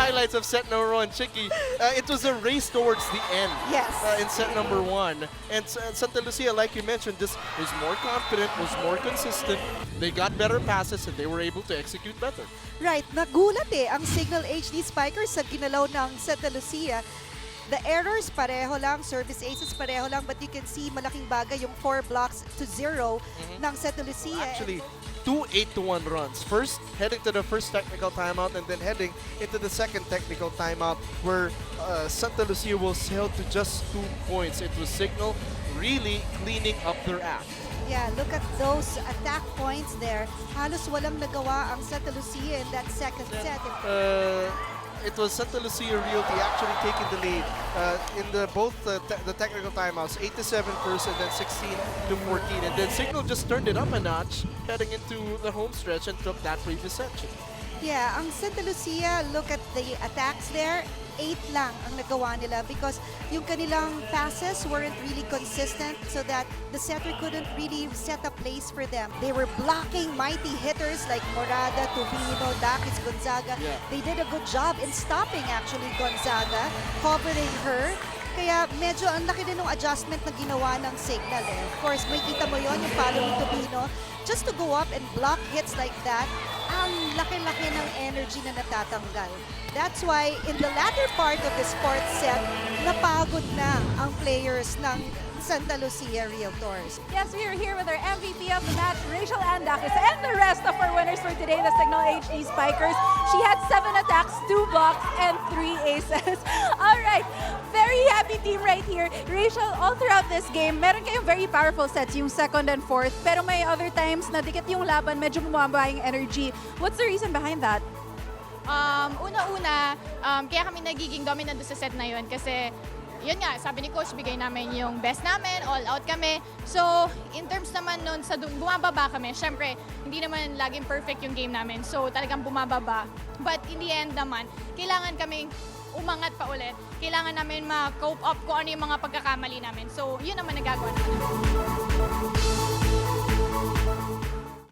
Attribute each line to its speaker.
Speaker 1: highlights of set number 1, Chicky. It was a race towards the end.
Speaker 2: Yes.
Speaker 1: In set number 1. And Santa Lucia, like you mentioned, just was more confident, was more consistent. They got better passes and they were able to execute better.
Speaker 2: Right, nagulat ang Signal HD Spikers sa ginalaw ng Santa Lucia. The errors pareho lang, service aces pareho lang, but you can see malaking bagay yung 4 blocks to 0 ng Santa Lucia.
Speaker 1: Actually, 2 8-1 runs. First, heading to the first technical timeout and then heading into the second technical timeout where Santa Lucia will sail to just 2 points. It was Signal really cleaning up their act.
Speaker 2: Yeah, look at those attack points there. Halos walang nagawa ang Santa Lucia in that second set.
Speaker 1: It was Santa Lucia Realty actually taking the lead in both the technical timeouts, 8-7 first and then 16-14. And then Signal just turned it up a notch heading into the home stretch and took that previous section.
Speaker 2: Yeah, ang Santa Lucia, look at the attacks there. 8 lang ang nagawa nila because yung kanilang passes weren't really consistent so that the setter couldn't really set a place for them. They were blocking mighty hitters like Morada, Tubino, Dakis, Gonzaga.
Speaker 1: Yeah.
Speaker 2: They did a good job in stopping actually Gonzaga, covering her. Kaya medyo ang laki din ng adjustment na ginawa ng Signal. Of course, may kita mo yon yung follow ni Tubino. Just to go up and block hits like that, ang laki-laki ng energy na natatanggal. That's why in the latter part of the fourth set, napagod na ang players ng Santa Lucia Realtors.
Speaker 3: Yes, we are here with our MVP of the match, Rachel Andakis, and the rest of our winners for today, the Signal HD Spikers. She had 7 attacks, 2 blocks, and 3 aces. All right, very happy team right here. Rachel, all throughout this game, meron kayong very powerful sets, yung second and fourth, pero may other times na dikit yung laban, medyo bumaba yung energy. What's the reason behind that?
Speaker 4: Una-una, kaya kami nagiging dominant sa set na yun kasi yun nga, sabi ni Coach, bigay namin yung best namin, all out kami. So, in terms naman nun, sa bumababa kami, syempre, hindi naman laging perfect yung game namin. So, talagang bumababa. But in the end naman, kailangan kaming umangat pa ulit. Kailangan namin ma-cope up kung ano yung mga pagkakamali namin. So, yun naman nagagawa namin.